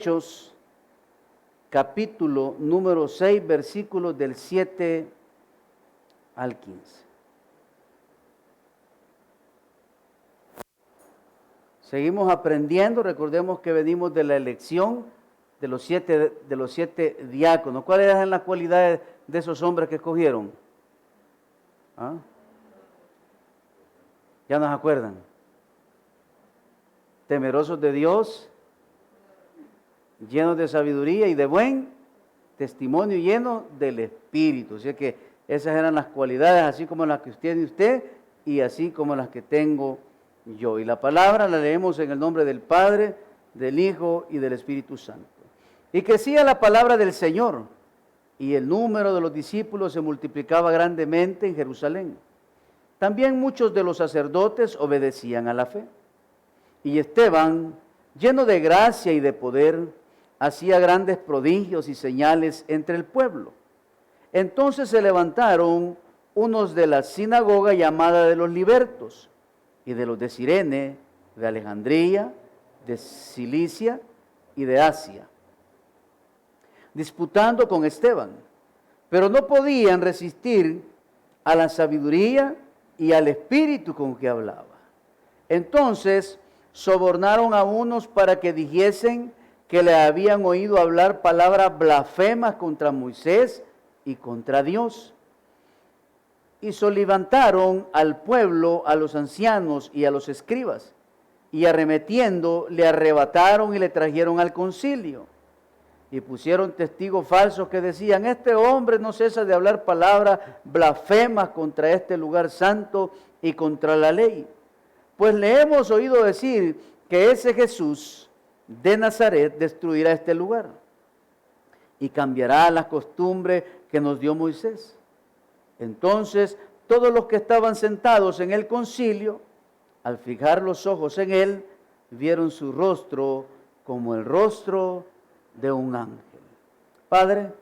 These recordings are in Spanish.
Hechos, capítulo número 6, versículos del 7 al 15. Seguimos aprendiendo, recordemos que venimos de la elección de los siete diáconos. ¿Cuáles eran las cualidades de esos hombres que escogieron? ¿Ah? ¿Ya nos acuerdan? Temerosos de Dios, llenos de sabiduría y de buen testimonio, llenos del Espíritu. Así que esas eran las cualidades, así como las que tiene usted y así como las que tengo yo. Y la palabra la leemos en el nombre del Padre, del Hijo y del Espíritu Santo. Y crecía la palabra del Señor, y el número de los discípulos se multiplicaba grandemente en Jerusalén. También muchos de los sacerdotes obedecían a la fe. Y Esteban, lleno de gracia y de poder, hacía grandes prodigios y señales entre el pueblo. Entonces se levantaron unos de la sinagoga llamada de los libertos, y de los de Cirene, de Alejandría, de Cilicia y de Asia, disputando con Esteban, pero no podían resistir a la sabiduría y al espíritu con que hablaba. Entonces sobornaron a unos para que dijesen que le habían oído hablar palabras blasfemas contra Moisés y contra Dios. Y solivantaron al pueblo, a los ancianos y a los escribas, y arremetiendo le arrebataron y le trajeron al concilio. Y pusieron testigos falsos que decían: este hombre no cesa de hablar palabras blasfemas contra este lugar santo y contra la ley. Pues le hemos oído decir que ese Jesús de Nazaret destruirá este lugar y cambiará las costumbres que nos dio Moisés. Entonces todos los que estaban sentados en el concilio, al fijar los ojos en él, vieron su rostro como el rostro de un ángel. Padre,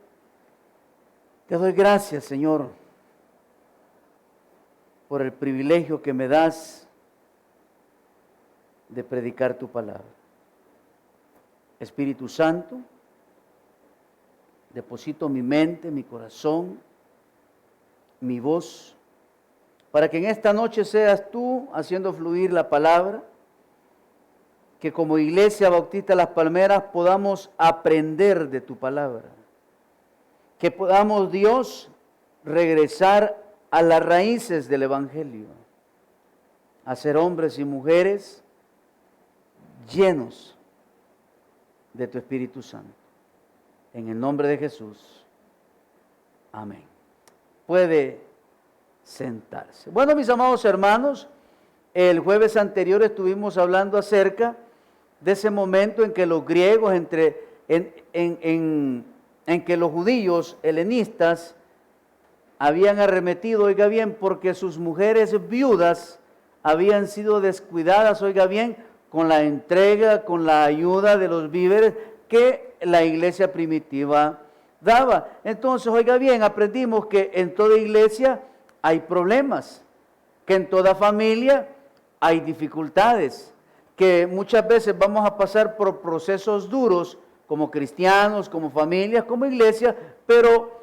te doy gracias, Señor, por el privilegio que me das de predicar tu palabra. Espíritu Santo, deposito mi mente, mi corazón, mi voz, para que en esta noche seas tú haciendo fluir la palabra, que como Iglesia Bautista Las Palmeras podamos aprender de tu palabra, que podamos, Dios, regresar a las raíces del Evangelio, a ser hombres y mujeres llenos de tu Espíritu Santo. En el nombre de Jesús. Amén. Puede sentarse. Bueno, mis amados hermanos, el jueves anterior estuvimos hablando acerca de ese momento en que los griegos, en que los judíos helenistas habían arremetido, oiga bien, porque sus mujeres viudas habían sido descuidadas, oiga bien, con la entrega, con la ayuda de los víveres que la iglesia primitiva daba. Entonces, oiga bien, aprendimos que en toda iglesia hay problemas, que en toda familia hay dificultades, que muchas veces vamos a pasar por procesos duros como cristianos, como familias, como iglesia, pero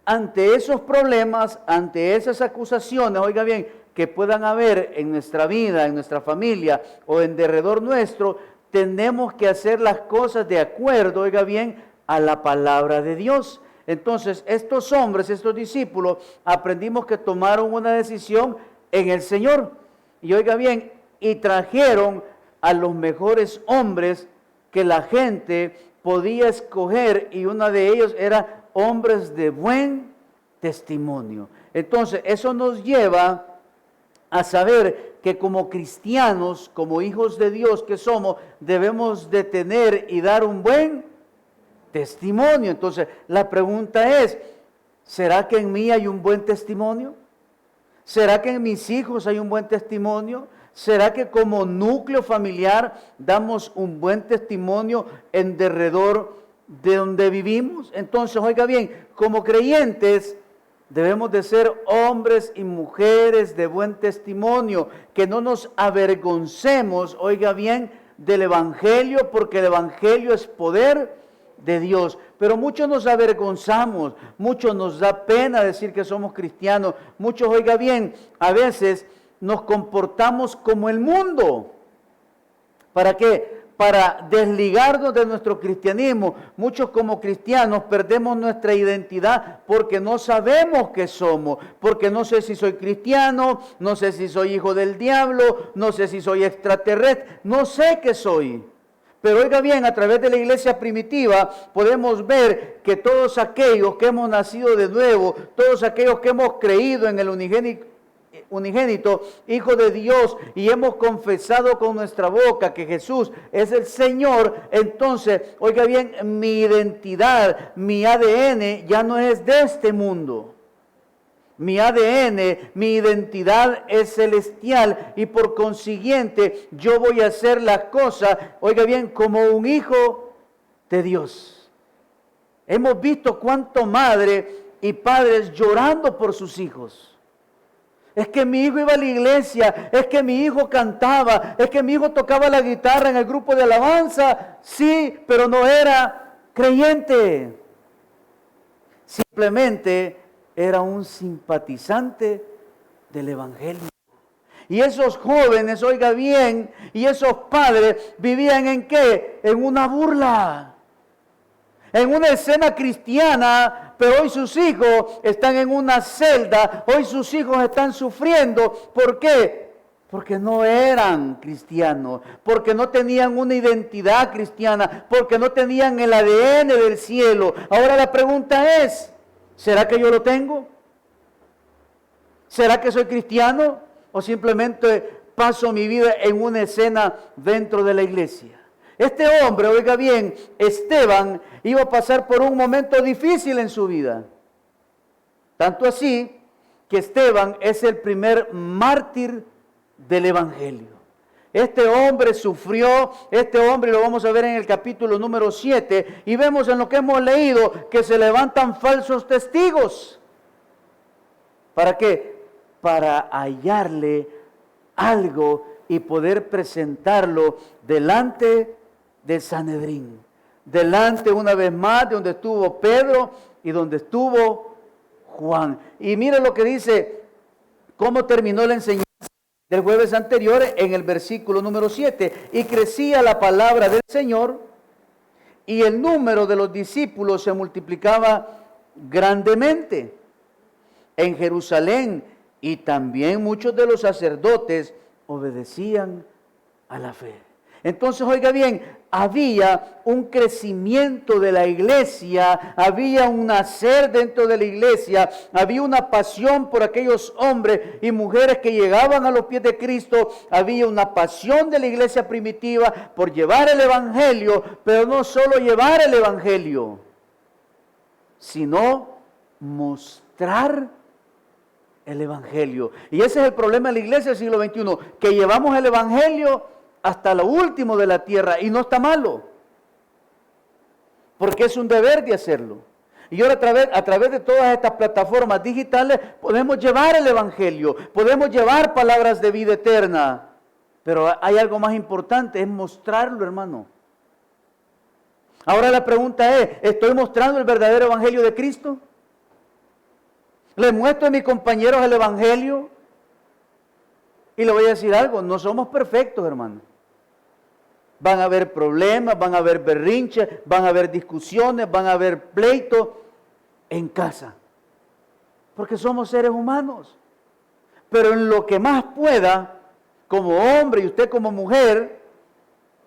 ante esos problemas, ante esas acusaciones, oiga bien, que puedan haber en nuestra vida, en nuestra familia o en derredor nuestro, tenemos que hacer las cosas de acuerdo, oiga bien, a la palabra de Dios. Entonces, estos hombres, estos discípulos, aprendimos que tomaron una decisión en el Señor. Y oiga bien, y trajeron a los mejores hombres que la gente podía escoger, y uno de ellos era hombres de buen testimonio. Entonces, eso nos lleva a saber que como cristianos, como hijos de Dios que somos, debemos de tener y dar un buen testimonio. Entonces, la pregunta es, ¿será que en mí hay un buen testimonio? ¿Será que en mis hijos hay un buen testimonio? ¿Será que como núcleo familiar damos un buen testimonio en derredor de donde vivimos? Entonces, oiga bien, como creyentes debemos de ser hombres y mujeres de buen testimonio, que no nos avergoncemos, oiga bien, del Evangelio, porque el Evangelio es poder de Dios. Pero muchos nos avergonzamos, muchos nos da pena decir que somos cristianos, muchos, oiga bien, a veces nos comportamos como el mundo. ¿Para qué? Para desligarnos de nuestro cristianismo. Muchos como cristianos perdemos nuestra identidad porque no sabemos qué somos, porque no sé si soy cristiano, no sé si soy hijo del diablo, no sé si soy extraterrestre, no sé qué soy. Pero oiga bien, a través de la iglesia primitiva podemos ver que todos aquellos que hemos nacido de nuevo, todos aquellos que hemos creído en el unigénito Hijo de Dios y hemos confesado con nuestra boca que Jesús es el Señor, entonces, oiga bien, mi identidad, mi ADN ya no es de este mundo. Mi ADN, mi identidad es celestial y por consiguiente yo voy a hacer las cosas, oiga bien, como un hijo de Dios. Hemos visto cuánto madre y padres llorando por sus hijos. Es que mi hijo iba a la iglesia, es que mi hijo cantaba, es que mi hijo tocaba la guitarra en el grupo de alabanza, sí, pero no era creyente. Simplemente era un simpatizante del Evangelio. Y esos jóvenes, oiga bien, y esos padres vivían ¿en qué? En una burla, en una escena cristiana, pero hoy sus hijos están en una celda, hoy sus hijos están sufriendo. ¿Por qué? Porque no eran cristianos, porque no tenían una identidad cristiana, porque no tenían el ADN del cielo. Ahora la pregunta es, ¿será que yo lo tengo? ¿Será que soy cristiano? ¿O simplemente paso mi vida en una escena dentro de la iglesia? Este hombre, oiga bien, Esteban, iba a pasar por un momento difícil en su vida. Tanto así que Esteban es el primer mártir del Evangelio. Este hombre sufrió, este hombre lo vamos a ver en el capítulo número 7 y vemos en lo que hemos leído que se levantan falsos testigos. ¿Para qué? Para hallarle algo y poder presentarlo delante del Sanedrín. Delante una vez más de donde estuvo Pedro y donde estuvo Juan. Y mire lo que dice, cómo terminó la enseñanza del jueves anterior en el versículo número 7. Y crecía la palabra del Señor y el número de los discípulos se multiplicaba grandemente en Jerusalén y también muchos de los sacerdotes obedecían a la fe. Entonces, oiga bien, había un crecimiento de la iglesia, había un nacer dentro de la iglesia, había una pasión por aquellos hombres y mujeres que llegaban a los pies de Cristo, había una pasión de la iglesia primitiva por llevar el Evangelio, pero no solo llevar el Evangelio, sino mostrar el Evangelio. Y ese es el problema de la iglesia del siglo XXI, que llevamos el Evangelio hasta lo último de la tierra, y no está malo, porque es un deber de hacerlo. Y ahora a través de todas estas plataformas digitales podemos llevar el Evangelio, podemos llevar palabras de vida eterna, pero hay algo más importante, es mostrarlo, hermano. Ahora la pregunta es, ¿estoy mostrando el verdadero Evangelio de Cristo? ¿Les muestro a mis compañeros el Evangelio? Y le voy a decir algo, no somos perfectos, hermano. Van a haber problemas, van a haber berrinches, van a haber discusiones, van a haber pleitos en casa. Porque somos seres humanos. Pero en lo que más pueda, como hombre y usted como mujer,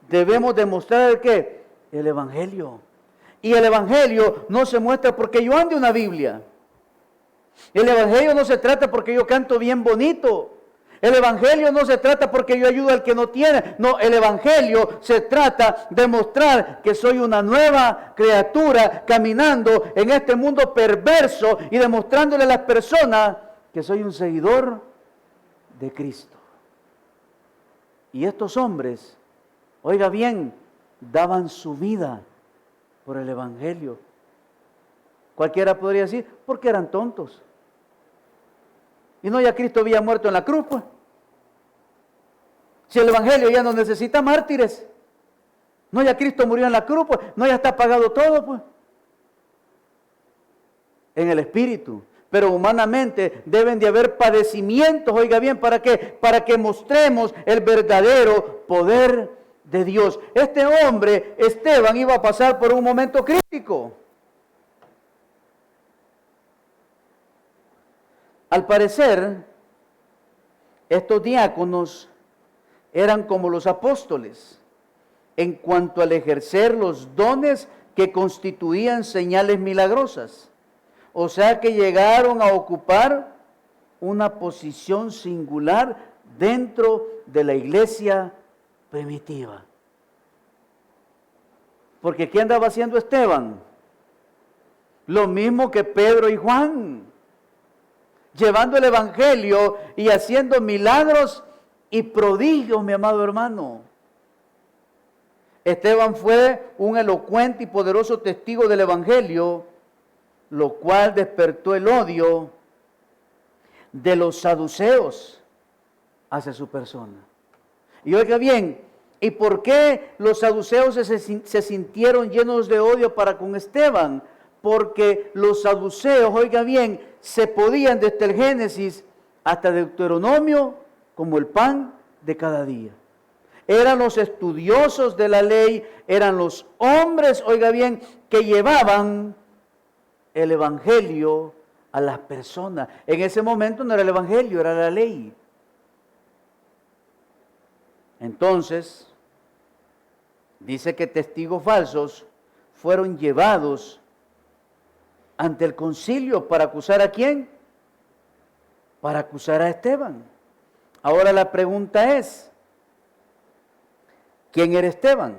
debemos demostrar el ¿qué? El Evangelio. Y el Evangelio no se muestra porque yo ande una Biblia. El Evangelio no se trata porque yo canto bien bonito. El Evangelio no se trata porque yo ayudo al que no tiene. No, el Evangelio se trata de mostrar que soy una nueva criatura caminando en este mundo perverso y demostrándole a las personas que soy un seguidor de Cristo. Y estos hombres, oiga bien, daban su vida por el Evangelio. Cualquiera podría decir, porque eran tontos. Y no, ya Cristo había muerto en la cruz, pues. Si el Evangelio ya no necesita mártires. No, ya Cristo murió en la cruz, pues. No, ya está pagado todo, pues. En el espíritu. Pero humanamente deben de haber padecimientos, oiga bien, ¿para qué? Para que mostremos el verdadero poder de Dios. Este hombre, Esteban, iba a pasar por un momento crítico. Al parecer, estos diáconos eran como los apóstoles en cuanto al ejercer los dones que constituían señales milagrosas. O sea que llegaron a ocupar una posición singular dentro de la iglesia primitiva. Porque ¿qué andaba haciendo Esteban? Lo mismo que Pedro y Juan, llevando el evangelio y haciendo milagros y prodigios, mi amado hermano. Esteban fue un elocuente y poderoso testigo del evangelio, lo cual despertó el odio de los saduceos hacia su persona. Y oiga bien, ¿y por qué los saduceos se sintieron llenos de odio para con Esteban? Porque los saduceos, oiga bien, se podían desde el Génesis hasta Deuteronomio como el pan de cada día. Eran los estudiosos de la ley, eran los hombres, oiga bien, que llevaban el evangelio a las personas. En ese momento no era el evangelio, era la ley. Entonces, dice que testigos falsos fueron llevados ante el concilio para acusar ¿a quién? Para acusar a Esteban. Ahora la pregunta es, ¿quién era Esteban?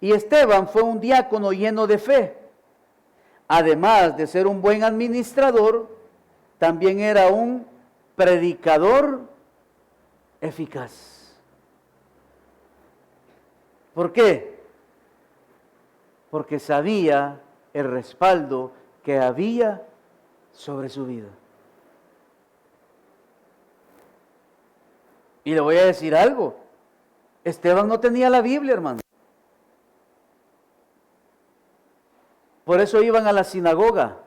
Y Esteban fue un diácono lleno de fe. Además de ser un buen administrador, también era un predicador eficaz. ¿Por qué? Porque sabía el respaldo que había sobre su vida. Y le voy a decir algo. Esteban no tenía la Biblia, hermano. Por eso iban a la sinagoga.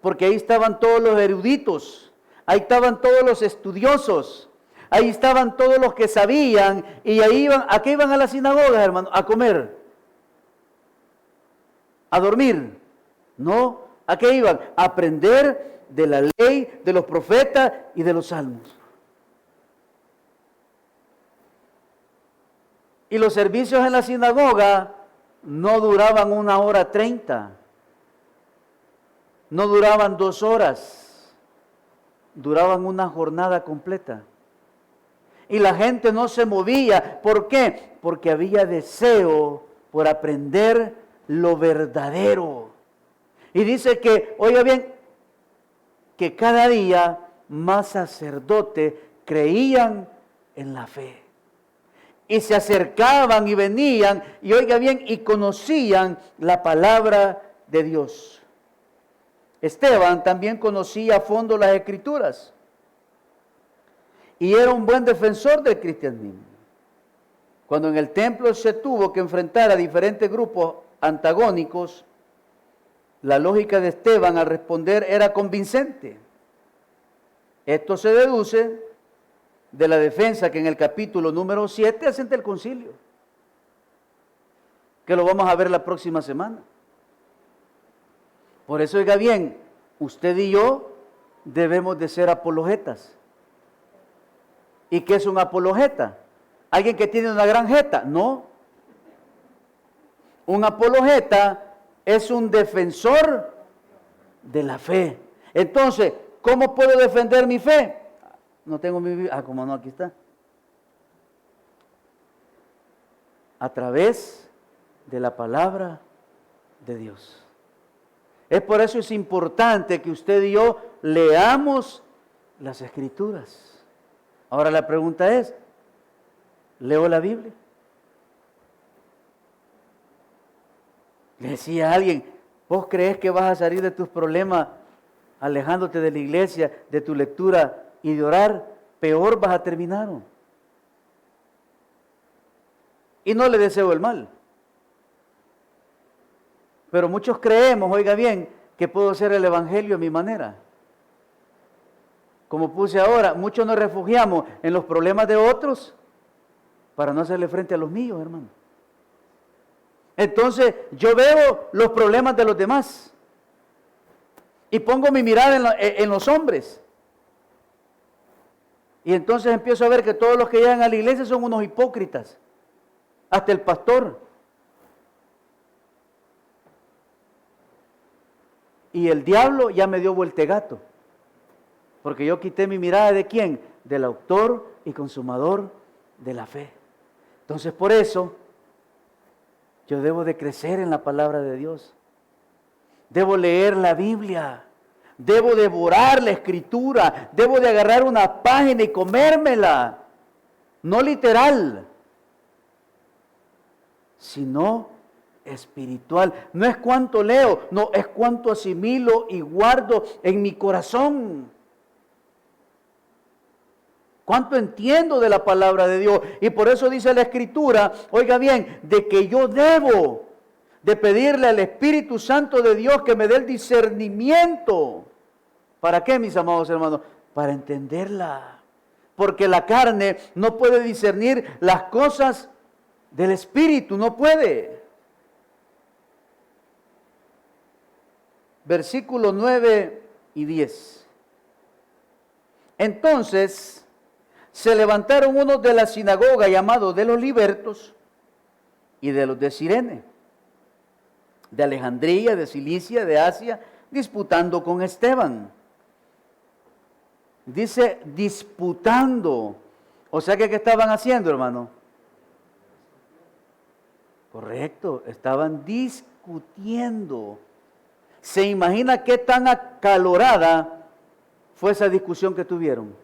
Porque ahí estaban todos los eruditos. Ahí estaban todos los estudiosos. Ahí estaban todos los que sabían. Y ahí iban, ¿a qué iban a la sinagoga, hermano? A comer. A dormir. No, ¿a qué iban? A aprender de la ley, de los profetas y de los salmos. Y los servicios en la sinagoga no duraban 1:30, no duraban 2 horas, duraban una jornada completa. Y la gente no se movía. ¿Por qué? Porque había deseo por aprender lo verdadero. Y dice que, oiga bien, que cada día más sacerdotes creían en la fe. Y se acercaban y venían, y oiga bien, y conocían la palabra de Dios. Esteban también conocía a fondo las Escrituras. Y era un buen defensor del cristianismo. Cuando en el templo se tuvo que enfrentar a diferentes grupos antagónicos, la lógica de Esteban al responder era convincente. Esto se deduce de la defensa que en el capítulo número 7 hace ante el concilio, que lo vamos a ver la próxima semana. Por eso, oiga bien, usted y yo debemos de ser apologetas. ¿Y qué es un apologeta? ¿Alguien que tiene una gran jeta? No. Un apologeta es un defensor de la fe. Entonces, ¿cómo puedo defender mi fe? No tengo mi Biblia. Ah, ¿cómo no? Aquí está. A través de la palabra de Dios. Es por eso es importante que usted y yo leamos las Escrituras. Ahora la pregunta es, ¿leo la Biblia? Le decía a alguien, ¿vos crees que vas a salir de tus problemas alejándote de la iglesia, de tu lectura y de orar? Peor vas a terminar. y no le deseo el mal. Pero muchos creemos, oiga bien, que puedo hacer el evangelio a mi manera. Como puse ahora, muchos nos refugiamos en los problemas de otros para no hacerle frente a los míos, hermano. Entonces yo veo los problemas de los demás y pongo mi mirada en los hombres. Y entonces empiezo a ver que todos los que llegan a la iglesia son unos hipócritas. Hasta el pastor. Y el diablo ya me dio vueltegato. Porque yo quité mi mirada ¿de quién? Del autor y consumador de la fe. Entonces por eso yo debo de crecer en la palabra de Dios. Debo leer la Biblia. Debo devorar la Escritura. Debo de agarrar una página y comérmela. No literal, sino espiritual. No es cuánto leo, no, es cuánto asimilo y guardo en mi corazón. Cuánto entiendo de la palabra de Dios. Y por eso dice la Escritura, oiga bien, de que yo debo de pedirle al Espíritu Santo de Dios que me dé el discernimiento. ¿Para qué, mis amados hermanos? Para entenderla. Porque la carne no puede discernir las cosas del Espíritu, no puede. Versículos 9 y 10. Entonces se levantaron unos de la sinagoga llamados de los libertos y de los de Cirene, de Alejandría, de Cilicia, de Asia, disputando con Esteban. Dice disputando. O sea que ¿qué estaban haciendo, hermano? Correcto, estaban discutiendo. ¿Se imagina qué tan acalorada fue esa discusión que tuvieron?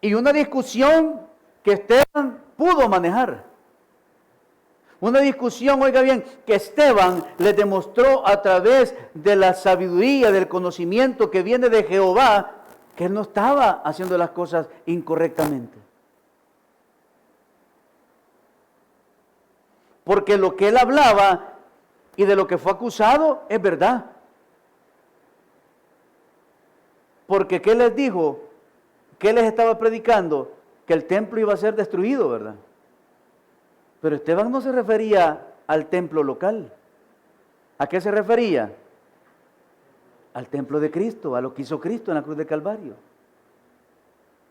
Y una discusión que Esteban pudo manejar. Una discusión, oiga bien, que Esteban le demostró a través de la sabiduría, del conocimiento que viene de Jehová, que él no estaba haciendo las cosas incorrectamente. Porque lo que él hablaba y de lo que fue acusado es verdad. Porque ¿qué les dijo? ¿Qué les estaba predicando? Que el templo iba a ser destruido, ¿verdad? Pero Esteban no se refería al templo local. ¿A qué se refería? Al templo de Cristo, a lo que hizo Cristo en la cruz de Calvario.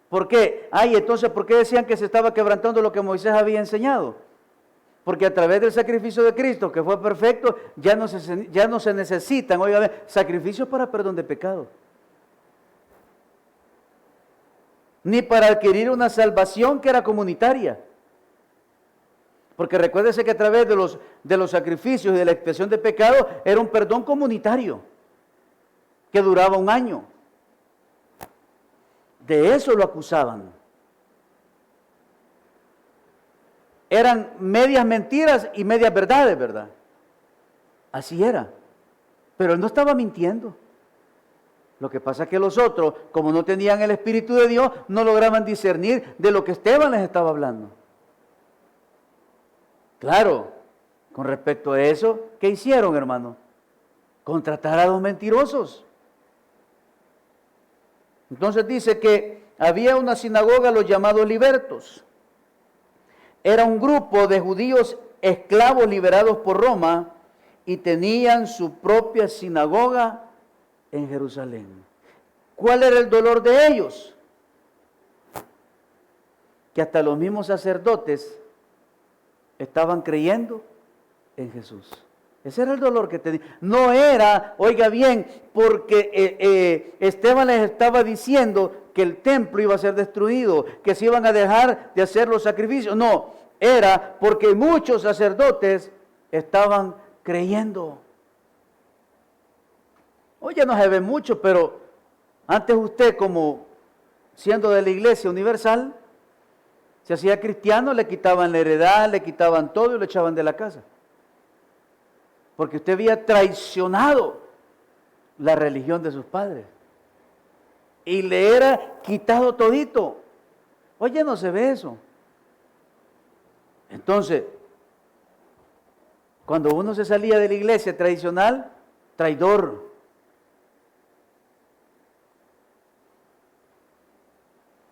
¿Por qué? Entonces, ¿por qué decían que se estaba quebrantando lo que Moisés había enseñado? Porque a través del sacrificio de Cristo, que fue perfecto, ya no se necesitan, oigan, sacrificios para perdón de pecado. Ni para adquirir una salvación que era comunitaria. Porque recuérdese que a través de los sacrificios y de la expiación de pecado era un perdón comunitario que duraba 1 año. De eso lo acusaban. Eran medias mentiras y medias verdades, ¿verdad? Así era. Pero él no estaba mintiendo. Lo que pasa es que los otros, como no tenían el Espíritu de Dios, no lograban discernir de lo que Esteban les estaba hablando. Claro, con respecto a eso, ¿qué hicieron, hermano? Contratar a 2 mentirosos. Entonces dice que había una sinagoga, los llamados libertos. Era un grupo de judíos esclavos liberados por Roma y tenían su propia sinagoga en Jerusalén. ¿Cuál era el dolor de ellos? Que hasta los mismos sacerdotes estaban creyendo en Jesús. Ese era el dolor que tenía. No era, oiga bien, porque Esteban les estaba diciendo que el templo iba a ser destruido, que se iban a dejar de hacer los sacrificios. No, era porque muchos sacerdotes estaban creyendo. Hoy ya no se ve mucho, pero antes usted, como siendo de la iglesia universal, se hacía cristiano, le quitaban la heredad, le quitaban todo y lo echaban de la casa. Porque usted había traicionado la religión de sus padres. Y le era quitado todito. Oye, no se ve eso. Entonces, cuando uno se salía de la iglesia tradicional, traidor.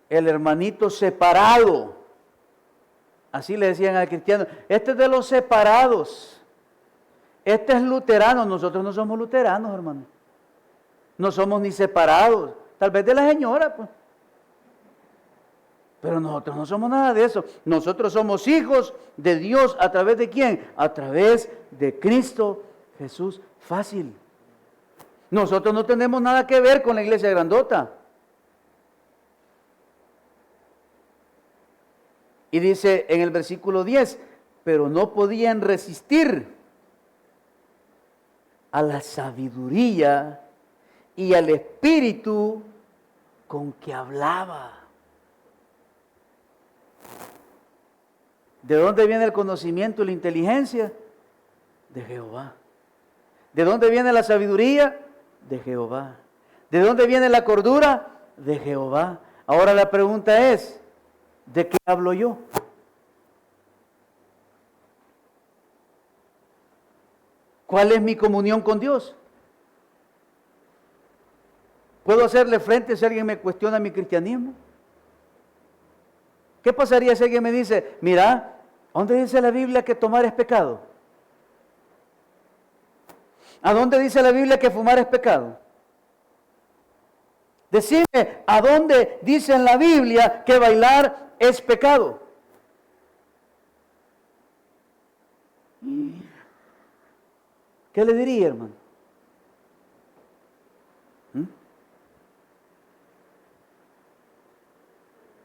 El hermanito separado. Así le decían al cristiano. Este es de los separados. Este es luterano. Nosotros no somos luteranos, hermano. No somos ni separados. Tal vez de la señora, pues. Pero nosotros no somos nada de eso. Nosotros somos hijos de Dios. ¿A través de quién? A través de Cristo Jesús. Fácil. Nosotros no tenemos nada que ver con la iglesia grandota. Y dice en el versículo 10, pero no podían resistir a la sabiduría y al espíritu con que hablaba. ¿De dónde viene el conocimiento y la inteligencia? De Jehová. ¿De dónde viene la sabiduría? De Jehová. ¿De dónde viene la cordura? De Jehová. Ahora la pregunta es, ¿de qué hablo yo? ¿Cuál es mi comunión con Dios? ¿Puedo hacerle frente si alguien me cuestiona mi cristianismo? ¿Qué pasaría si alguien me dice, mira, ¿dónde dice la Biblia que tomar es pecado? ¿A dónde dice la Biblia que fumar es pecado? Decime, ¿a dónde dice en la Biblia que bailar es pecado? ¿Qué le diría, hermano?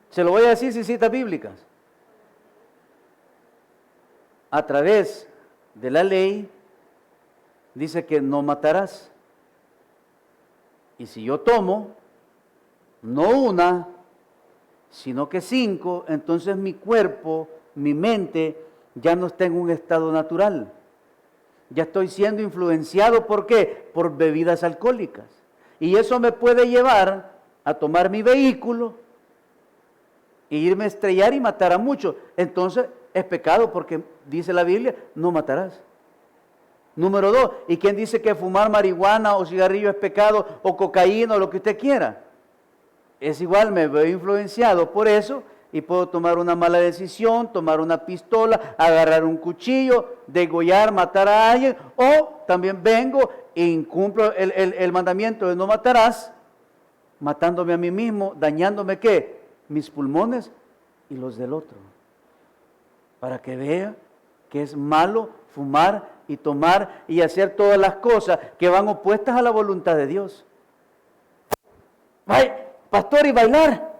Se lo voy a decir sin citas bíblicas. A través de la ley dice que no matarás. Y si yo tomo, no una, sino que 5, entonces mi cuerpo, mi mente, ya no está en un estado natural. Ya estoy siendo influenciado, ¿por qué? Por bebidas alcohólicas. Y eso me puede llevar a tomar mi vehículo e irme a estrellar y matar a muchos. Entonces es pecado porque dice la Biblia, no matarás. Número 2, ¿y quién dice que fumar marihuana o cigarrillo es pecado o cocaína o lo que usted quiera? Es igual, me veo influenciado por eso y puedo tomar una mala decisión, tomar una pistola, agarrar un cuchillo, degollar, matar a alguien, o también vengo e incumplo el mandamiento de no matarás, matándome a mí mismo, dañándome ¿qué? Mis pulmones y los del otro. Para que vea que es malo fumar y tomar y hacer todas las cosas que van opuestas a la voluntad de Dios. Ay, pastor, ¿y bailar?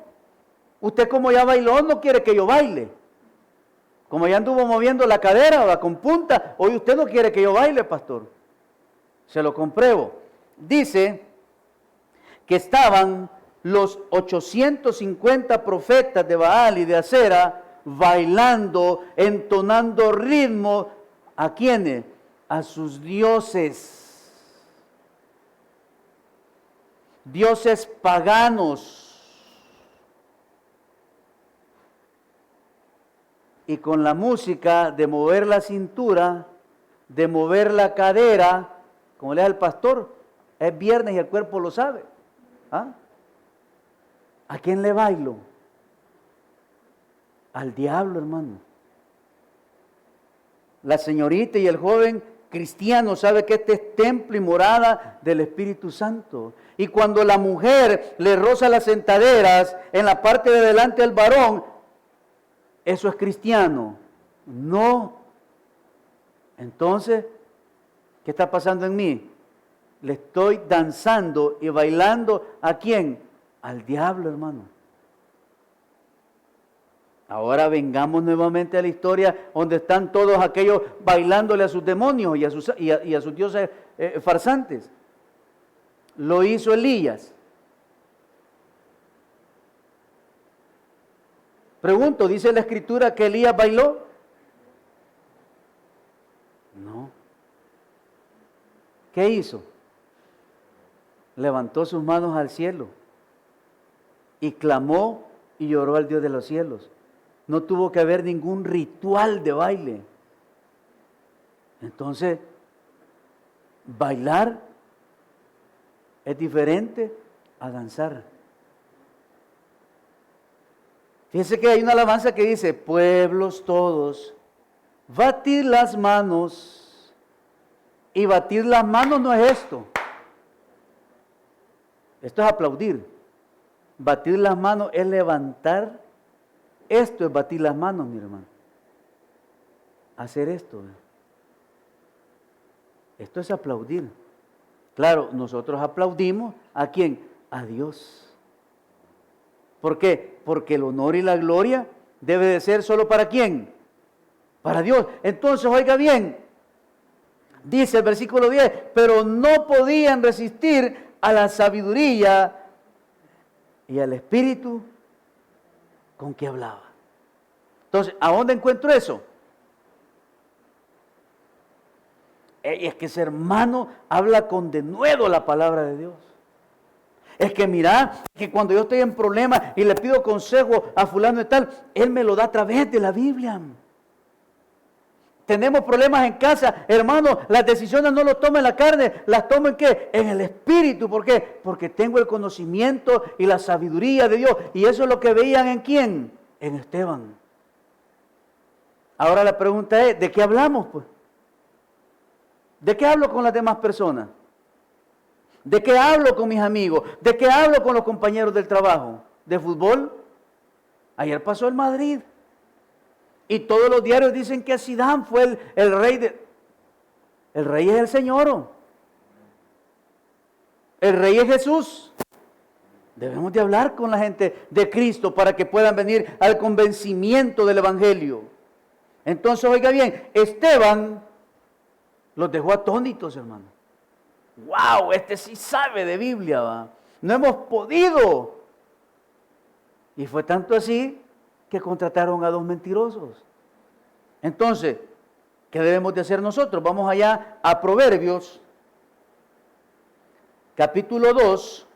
Usted como ya bailó no quiere que yo baile. Como ya anduvo moviendo la cadera va con punta, hoy usted no quiere que yo baile, pastor. Se lo compruebo. Dice que estaban los 850 profetas de Baal y de Acera bailando, entonando ritmo. ¿A quiénes? A sus dioses. Dioses paganos. Y con la música de mover la cintura, de mover la cadera, como le dice el pastor, es viernes y el cuerpo lo sabe. ¿Ah? ¿A quién le bailo? Al diablo, hermano. La señorita y el joven cristiano sabe que este es templo y morada del Espíritu Santo. Y cuando la mujer le roza las sentaderas en la parte de delante del varón, ¿eso es cristiano? No. Entonces, ¿qué está pasando en mí? Le estoy danzando y bailando ¿a quién? Al diablo, hermano. Ahora vengamos nuevamente a la historia donde están todos aquellos bailándole a sus demonios y a sus dioses farsantes. Lo hizo Elías. Pregunto, ¿dice la Escritura que Elías bailó? No. ¿Qué hizo? Levantó sus manos al cielo y clamó y lloró al Dios de los cielos. No tuvo que haber ningún ritual de baile. Entonces, bailar es diferente a danzar. Fíjense que hay una alabanza que dice: pueblos todos, batid las manos. Y batir las manos no es esto. Esto es aplaudir. Batir las manos es levantar. Esto es batir las manos, mi hermano. Hacer esto. Esto es aplaudir. Claro, nosotros aplaudimos ¿a quién? A Dios. ¿Por qué? Porque el honor y la gloria debe de ser solo ¿para quién? Para Dios. Entonces, oiga bien, dice el versículo 10, pero no podían resistir a la sabiduría y al espíritu con que hablaba. Entonces, ¿a dónde encuentro eso? Es que ese hermano habla con denuedo la palabra de Dios. Es que mira, que cuando yo estoy en problemas y le pido consejo a fulano de tal, él me lo da a través de la Biblia. Tenemos problemas en casa, hermano, las decisiones no las tomo en la carne, las tomo en ¿qué? En el espíritu. ¿Por qué? Porque tengo el conocimiento y la sabiduría de Dios. Y eso es lo que veían ¿en quién? En Esteban. Ahora la pregunta es, ¿de qué hablamos pues? ¿De qué hablo con las demás personas? ¿De qué hablo con mis amigos? ¿De qué hablo con los compañeros del trabajo? ¿De fútbol? Ayer pasó el Madrid. Y todos los diarios dicen que Zidane fue el rey de... El rey es el Señor. El rey es Jesús. Debemos de hablar con la gente de Cristo para que puedan venir al convencimiento del Evangelio. Entonces, oiga bien, Esteban los dejó atónitos, hermano. ¡Wow! Este sí sabe de Biblia, ¿va? No hemos podido. Y fue tanto así que contrataron a 2 mentirosos. Entonces, ¿qué debemos de hacer nosotros? Vamos allá a Proverbios, capítulo 2,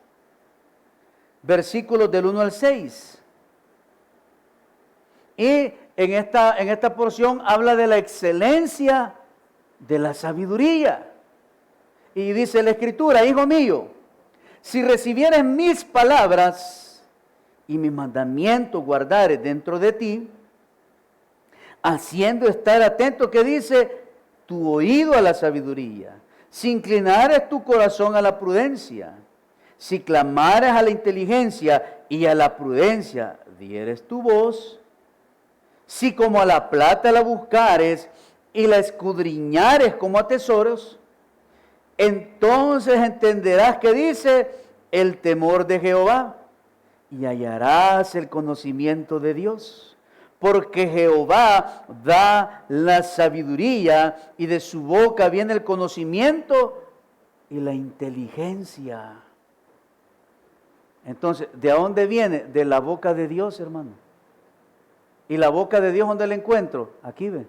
versículos del 1 al 6. Y en esta porción habla de la excelencia de la sabiduría. Y dice la Escritura: hijo mío, si recibieres mis palabras y mis mandamientos guardares dentro de ti, haciendo estar atento, que dice, tu oído a la sabiduría, si inclinares tu corazón a la prudencia, si clamares a la inteligencia y a la prudencia dieres tu voz, si como a la plata la buscares y la escudriñares como a tesoros, entonces entenderás que dice el temor de Jehová y hallarás el conocimiento de Dios, porque Jehová da la sabiduría y de su boca viene el conocimiento y la inteligencia. Entonces, ¿de dónde viene? De la boca de Dios, hermano. ¿Y la boca de Dios dónde la encuentro? Aquí ve.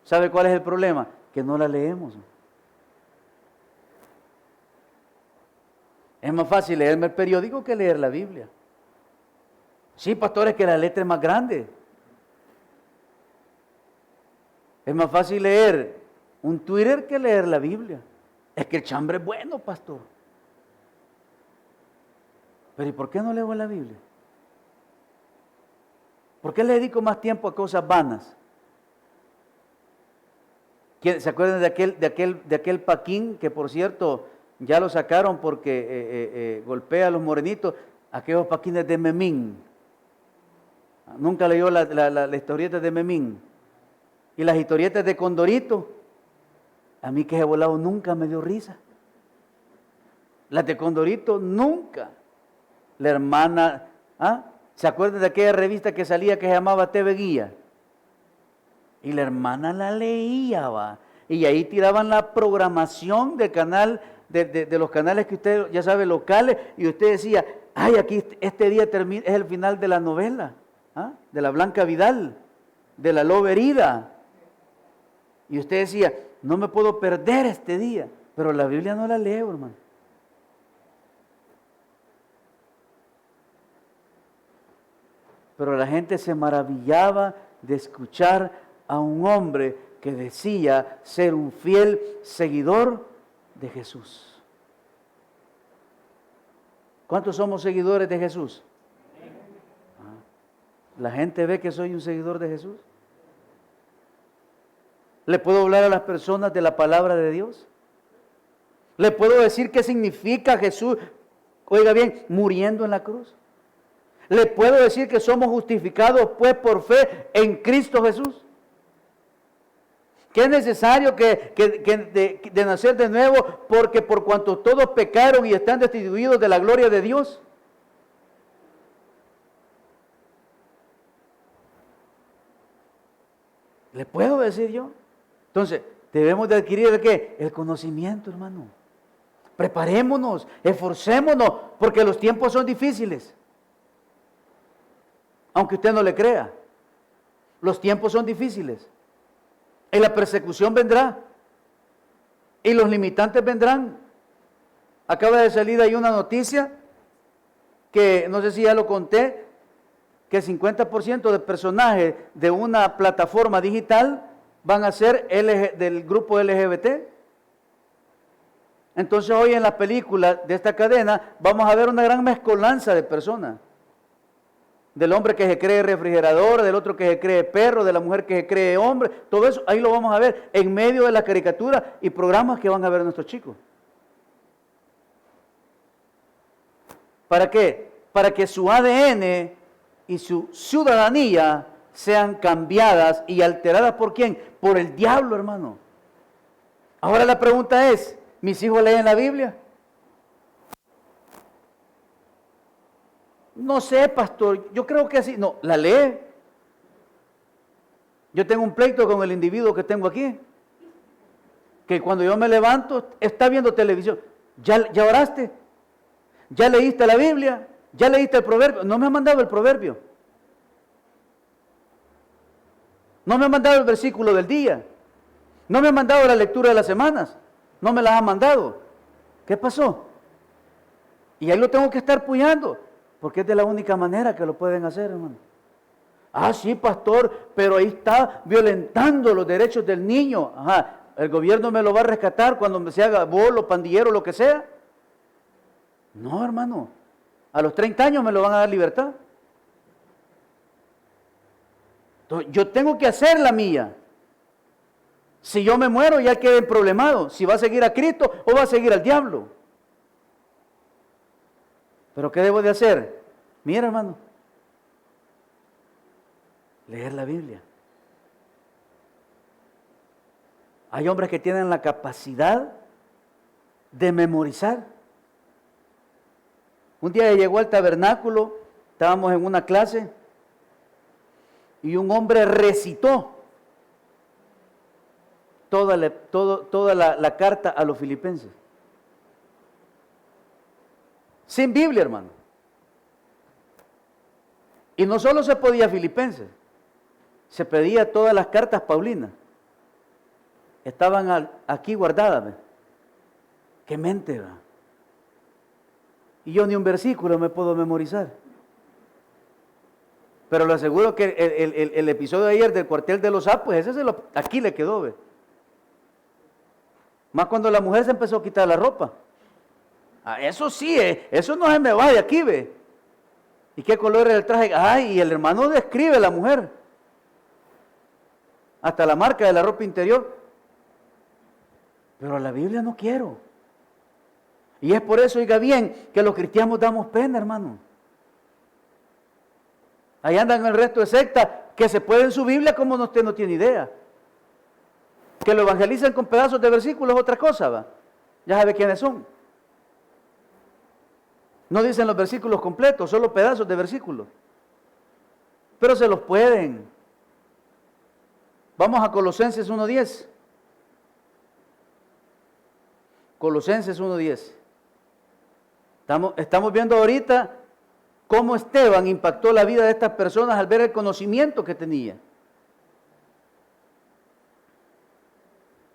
¿Sabe cuál es el problema? Que no la leemos. Es más fácil leerme el periódico que leer la Biblia. Sí, pastor, es que la letra es más grande. Es más fácil leer un Twitter que leer la Biblia. Es que el chambre es bueno, pastor. Pero ¿y por qué no leo la Biblia? ¿Por qué le dedico más tiempo a cosas vanas? ¿Se acuerdan de aquel Paquín que, por cierto, ya lo sacaron porque golpea a los morenitos? Aquellos Paquines de Memín. Nunca leyó la historieta de Memín. Y las historietas de Condorito. A mí que he volado nunca me dio risa. Las de Condorito nunca. La hermana, ¿se acuerdan de aquella revista que salía que se llamaba TV Guía? Y la hermana la leía, va. Y ahí tiraban la programación del canal, de los canales que usted ya sabe, locales. Y usted decía, ay, aquí este día es el final de la novela, de la Blanca Vidal, de la Loba Herida. Y usted decía, no me puedo perder este día. Pero la Biblia no la leo, hermano. Pero la gente se maravillaba de escuchar a un hombre que decía ser un fiel seguidor de Jesús. ¿Cuántos somos seguidores de Jesús? ¿La gente ve que soy un seguidor de Jesús? ¿Le puedo hablar a las personas de la palabra de Dios? ¿Le puedo decir qué significa Jesús, oiga bien, muriendo en la cruz? ¿Le puedo decir que somos justificados pues por fe en Cristo Jesús? Que es necesario de nacer de nuevo porque por cuanto todos pecaron y están destituidos de la gloria de Dios. ¿Le puedo decir yo? Entonces, debemos de adquirir ¿el qué? El conocimiento, hermano. Preparémonos, esforcémonos, porque los tiempos son difíciles. Aunque usted no le crea, los tiempos son difíciles. Y la persecución vendrá. Y los limitantes vendrán. Acaba de salir ahí una noticia que, no sé si ya lo conté, que el 50% de personajes de una plataforma digital van a ser del grupo LGBT. Entonces hoy en la película de esta cadena vamos a ver una gran mezcolanza de personas. Del hombre que se cree refrigerador, del otro que se cree perro, de la mujer que se cree hombre, todo eso ahí lo vamos a ver en medio de la caricatura y programas que van a ver nuestros chicos. ¿Para qué? Para que su ADN y su ciudadanía sean cambiadas y alteradas ¿por quién? Por el diablo, hermano. Ahora la pregunta es, ¿mis hijos leen la Biblia? No sé, pastor, yo creo que así. No, la lee. Yo tengo un pleito con el individuo que tengo aquí, que cuando yo me levanto está viendo televisión. ¿Ya oraste? ¿Ya leíste la Biblia? ¿Ya leíste el proverbio? No me ha mandado el proverbio. No me ha mandado el versículo del día. No me ha mandado la lectura de las semanas. No me las ha mandado. ¿Qué pasó? Y ahí lo tengo que estar apoyando, porque es de la única manera que lo pueden hacer, hermano. Ah, sí, pastor, pero ahí está violentando los derechos del niño. Ajá, ¿el gobierno me lo va a rescatar cuando se haga bolo, pandillero, lo que sea? No, hermano. A los 30 años me lo van a dar libertad. Entonces, yo tengo que hacer la mía. Si yo me muero, ya quedé problemado. Si va a seguir a Cristo o va a seguir al diablo. ¿Pero qué debo de hacer? Mira, hermano. Leer la Biblia. Hay hombres que tienen la capacidad de memorizar. Un día llegó al tabernáculo, estábamos en una clase, y un hombre recitó toda la carta a los filipenses. Sin Biblia, hermano. Y no solo se podía Filipenses, se pedía todas las cartas paulinas. Estaban aquí guardadas. ¿Ve? ¡Qué mente! ¿Va? Y yo ni un versículo me puedo memorizar. Pero le aseguro que el episodio de ayer del cuartel de los sapos, ese aquí le quedó. ¿Ve? Más cuando la mujer se empezó a quitar la ropa. Ah, eso sí, eso no se me va de aquí, ve. ¿Y qué color era el traje? Ay, y el hermano describe a la mujer. Hasta la marca de la ropa interior. Pero a la Biblia no quiero. Y es por eso, oiga bien, que los cristianos damos pena, hermano. Ahí andan el resto de sectas que se pueden su Biblia como usted no tiene idea. Que lo evangelizan con pedazos de versículos es otra cosa, ¿va? Ya sabe quiénes son. No dicen los versículos completos, solo pedazos de versículos. Pero se los pueden. Vamos a Colosenses 1:10. Colosenses 1:10. Estamos viendo ahorita cómo Esteban impactó la vida de estas personas al ver el conocimiento que tenía.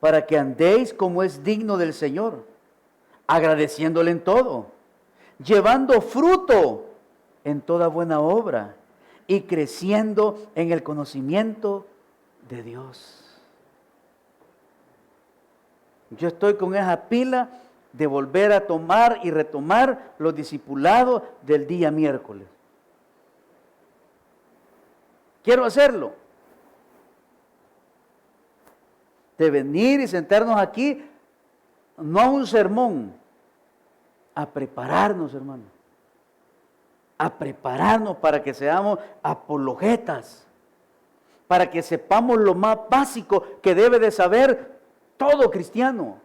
Para que andéis como es digno del Señor, agradeciéndole en todo, llevando fruto en toda buena obra y creciendo en el conocimiento de Dios. Yo estoy con esa pila de volver a tomar y retomar los discipulados del día miércoles. Quiero hacerlo. De venir y sentarnos aquí, no a un sermón, a prepararnos, hermano. A prepararnos para que seamos apologetas, para que sepamos lo más básico que debe de saber todo cristiano.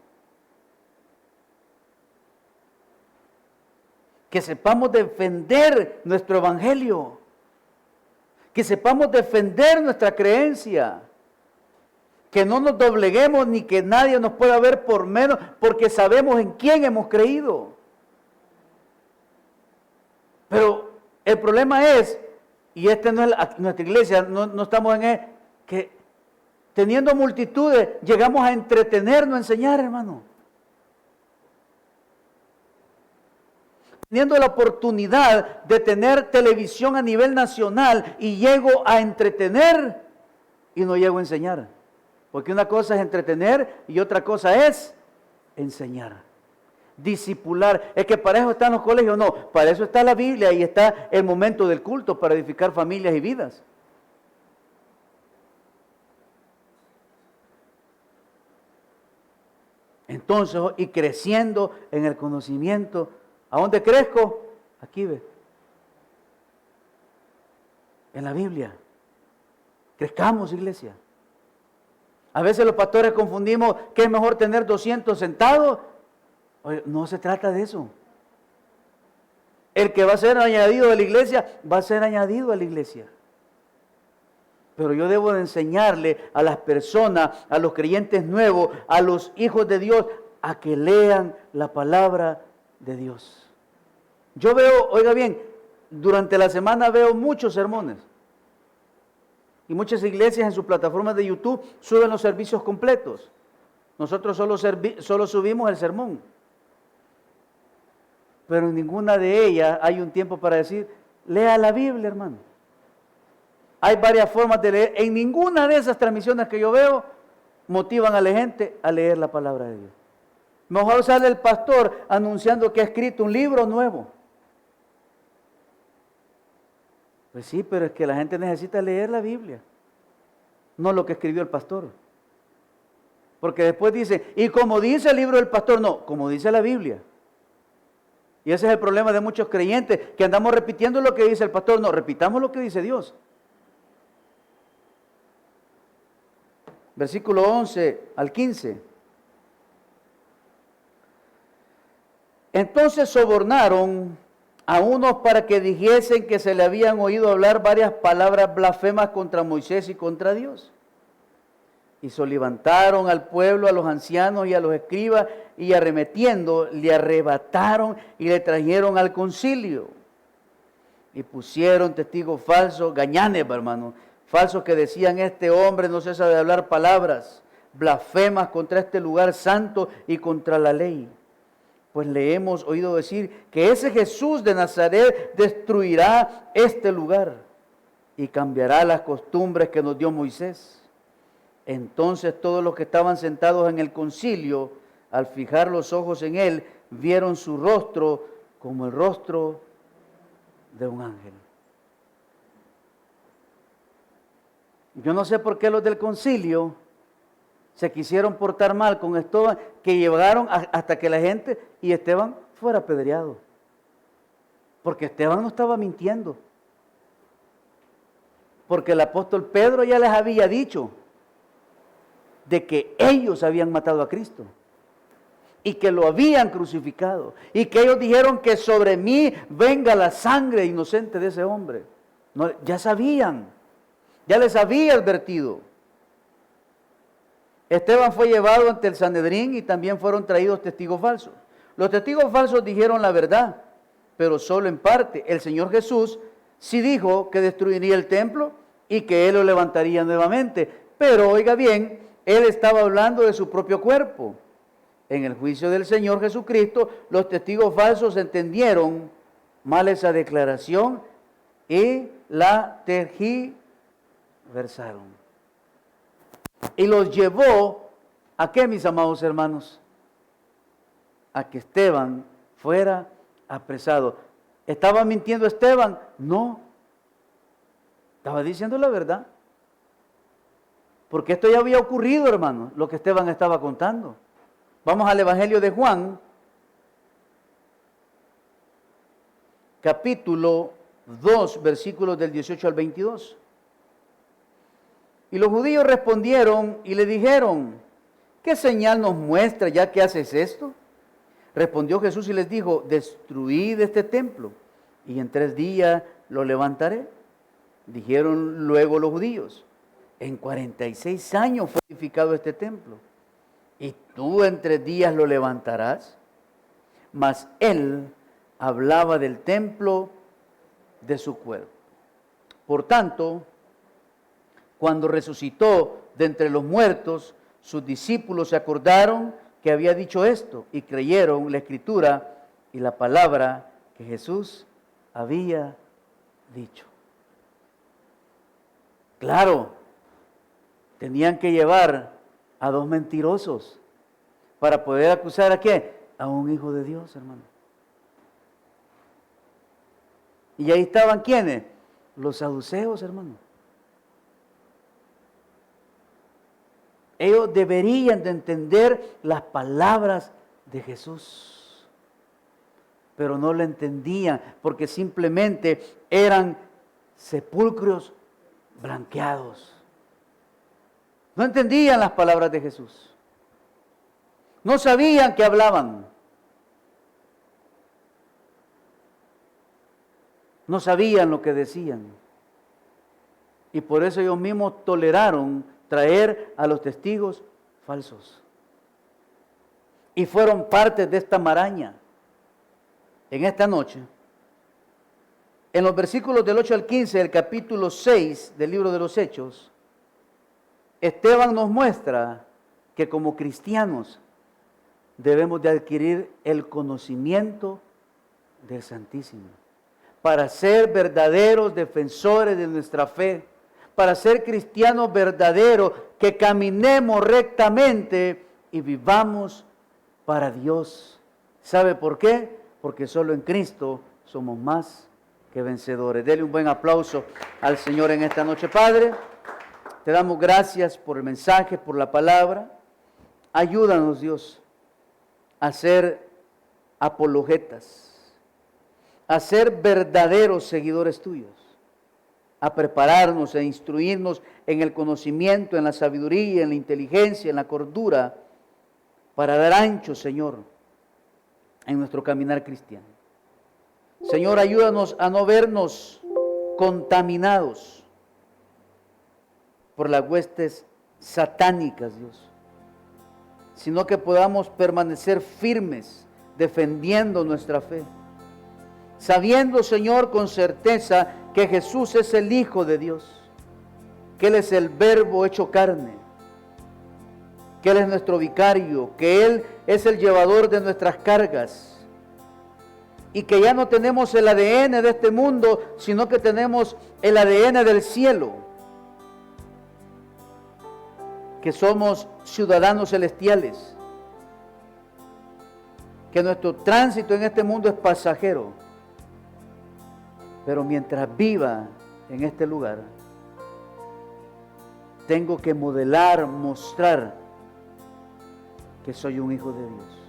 Que sepamos defender nuestro evangelio, que sepamos defender nuestra creencia, que no nos dobleguemos ni que nadie nos pueda ver por menos, porque sabemos en quién hemos creído. Pero el problema es, y esta no es nuestra iglesia, no estamos en él, que teniendo multitudes llegamos a entretenernos, a enseñar, hermano. Teniendo la oportunidad de tener televisión a nivel nacional y llego a entretener y no llego a enseñar. Porque una cosa es entretener y otra cosa es enseñar. Discipular. Es que para eso están los colegios. No, para eso está la Biblia y está el momento del culto para edificar familias y vidas. Entonces, y creciendo en el conocimiento. ¿A dónde crezco? Aquí ve. En la Biblia. Crezcamos, iglesia. A veces los pastores confundimos que es mejor tener 200 sentados. Oye, no se trata de eso. El que va a ser añadido a la iglesia, va a ser añadido a la iglesia. Pero yo debo de enseñarle a las personas, a los creyentes nuevos, a los hijos de Dios, a que lean la palabra de Dios. Yo veo, oiga bien, durante la semana veo muchos sermones. Y muchas iglesias en sus plataformas de YouTube suben los servicios completos. Nosotros solo subimos el sermón. Pero en ninguna de ellas hay un tiempo para decir, lea la Biblia, hermano. Hay varias formas de leer. En ninguna de esas transmisiones que yo veo motivan a la gente a leer la palabra de Dios. Mejor sale el pastor anunciando que ha escrito un libro nuevo. Pues sí, pero es que la gente necesita leer la Biblia, no lo que escribió el pastor. Porque después dice, y como dice el libro del pastor, no, como dice la Biblia. Y ese es el problema de muchos creyentes, que andamos repitiendo lo que dice el pastor. No, repitamos lo que dice Dios. Versículo 11 al 15. Entonces sobornaron a unos para que dijesen que se le habían oído hablar varias palabras blasfemas contra Moisés y contra Dios. Y se levantaron al pueblo, a los ancianos y a los escribas, y arremetiendo, le arrebataron y le trajeron al concilio. Y pusieron testigos falsos, gañanes, hermano, falsos que decían, este hombre no cesa de hablar palabras blasfemas contra este lugar santo y contra la ley. Pues le hemos oído decir que ese Jesús de Nazaret destruirá este lugar y cambiará las costumbres que nos dio Moisés. Entonces todos los que estaban sentados en el concilio, al fijar los ojos en él, vieron su rostro como el rostro de un ángel. Yo no sé por qué los del concilio se quisieron portar mal con Esteban, que llegaron hasta que la gente y Esteban fuera apedreado. Porque Esteban no estaba mintiendo. Porque el apóstol Pedro ya les había dicho de que ellos habían matado a Cristo y que lo habían crucificado y que ellos dijeron que sobre mí venga la sangre inocente de ese hombre. No, ya sabían, ya les había advertido. Esteban fue llevado ante el Sanedrín y también fueron traídos testigos falsos. Los testigos falsos dijeron la verdad, pero solo en parte. El Señor Jesús sí dijo que destruiría el templo y que Él lo levantaría nuevamente. Pero oiga bien, Él estaba hablando de su propio cuerpo. En el juicio del Señor Jesucristo, los testigos falsos entendieron mal esa declaración y la tergiversaron. Y los llevó, ¿a qué, mis amados hermanos? A que Esteban fuera apresado. ¿Estaba mintiendo Esteban? No. Estaba diciendo la verdad. Porque esto ya había ocurrido, hermanos, lo que Esteban estaba contando. Vamos al Evangelio de Juan, capítulo 2, versículos del 18 al 22. Y los judíos respondieron y le dijeron: ¿qué señal nos muestra ya que haces esto? Respondió Jesús y les dijo: destruid este templo, y en 3 días lo levantaré. Dijeron luego los judíos: en 46 años fue edificado este templo, ¿y tú en 3 días lo levantarás? Mas él hablaba del templo de su cuerpo. Por tanto, cuando resucitó de entre los muertos, sus discípulos se acordaron que había dicho esto y creyeron la escritura y la palabra que Jesús había dicho. Claro, tenían que llevar a 2 mentirosos para poder acusar ¿a qué? A un hijo de Dios, hermano. Y ahí estaban ¿quiénes? Los saduceos, hermano. Ellos deberían de entender las palabras de Jesús, pero no lo entendían porque simplemente eran sepulcros blanqueados. No entendían las palabras de Jesús. No sabían qué hablaban. No sabían lo que decían. Y por eso ellos mismos toleraron traer a los testigos falsos. Y fueron parte de esta maraña. En esta noche, en los versículos del 8 al 15 del capítulo 6 del libro de los Hechos, Esteban nos muestra que como cristianos debemos de adquirir el conocimiento del Santísimo para ser verdaderos defensores de nuestra fe, para ser cristianos verdaderos, que caminemos rectamente y vivamos para Dios. ¿Sabe por qué? Porque solo en Cristo somos más que vencedores. Dele un buen aplauso al Señor en esta noche. Padre, te damos gracias por el mensaje, por la palabra. Ayúdanos, Dios, a ser apologetas, a ser verdaderos seguidores tuyos, a prepararnos, a instruirnos en el conocimiento, en la sabiduría, en la inteligencia, en la cordura, para dar ancho, Señor, en nuestro caminar cristiano. Señor, ayúdanos a no vernos contaminados por las huestes satánicas, Dios, sino que podamos permanecer firmes, defendiendo nuestra fe, sabiendo, Señor, con certeza que Jesús es el Hijo de Dios, que Él es el Verbo hecho carne, que Él es nuestro vicario, que Él es el llevador de nuestras cargas, y que ya no tenemos el ADN de este mundo, sino que tenemos el ADN del cielo, que somos ciudadanos celestiales, que nuestro tránsito en este mundo es pasajero, pero mientras viva en este lugar, tengo que modelar, mostrar que soy un hijo de Dios.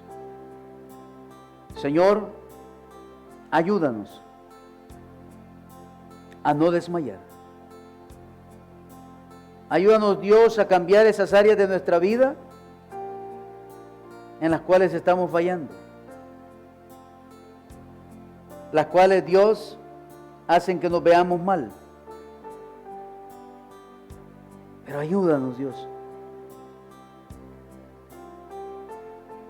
Señor, ayúdanos a no desmayar. Ayúdanos, Dios, a cambiar esas áreas de nuestra vida en las cuales estamos fallando, las cuales, Dios, hacen que nos veamos mal. Pero ayúdanos, Dios,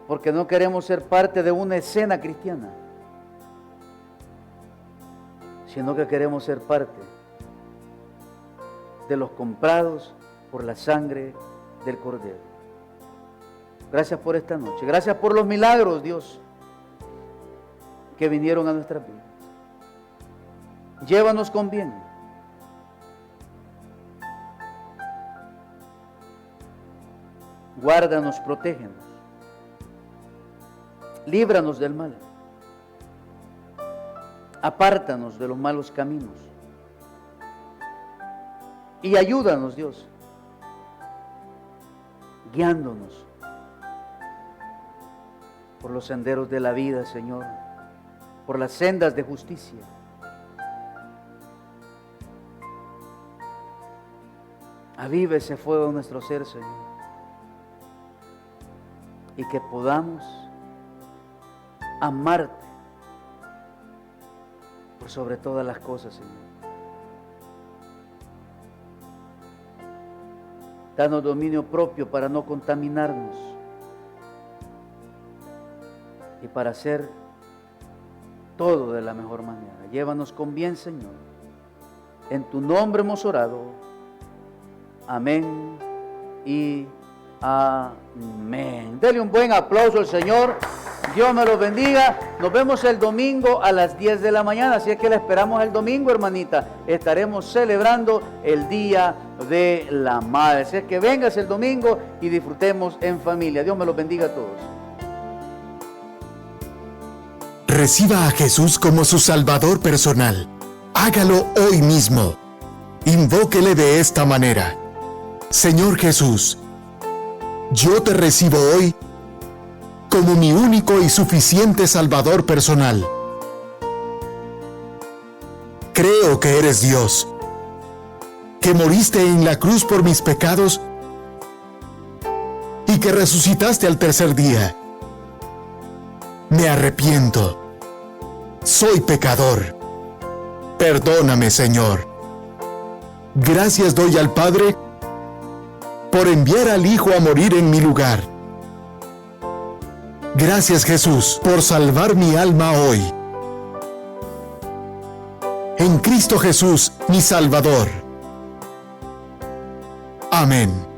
porque no queremos ser parte de una escena cristiana, sino que queremos ser parte de los comprados por la sangre del Cordero. Gracias por esta noche. Gracias por los milagros, Dios, que vinieron a nuestras vidas. Llévanos con bien. Guárdanos, protégenos. Líbranos del mal. Apártanos de los malos caminos. Y ayúdanos, Dios, guiándonos por los senderos de la vida, Señor, por las sendas de justicia. Aviva ese fuego en nuestro ser, Señor, y que podamos amarte por sobre todas las cosas, Señor. Danos dominio propio para no contaminarnos y para hacer todo de la mejor manera. Llévanos con bien, Señor. En tu nombre hemos orado. Amén y amén. Dele un buen aplauso al Señor. Dios me los bendiga. Nos vemos el domingo a las 10 de la mañana. Así es que la esperamos el domingo, hermanita. Estaremos celebrando el Día de la Madre. Así es que vengas el domingo y disfrutemos en familia. Dios me los bendiga a todos. Reciba a Jesús como su Salvador personal. Hágalo hoy mismo. Invóquele de esta manera. Señor Jesús, yo te recibo hoy como mi único y suficiente Salvador personal. Creo que eres Dios, que moriste en la cruz por mis pecados y que resucitaste al tercer día. Me arrepiento. Soy pecador. Perdóname, Señor. Gracias doy al Padre por enviar al Hijo a morir en mi lugar. Gracias, Jesús, por salvar mi alma hoy. En Cristo Jesús, mi Salvador. Amén.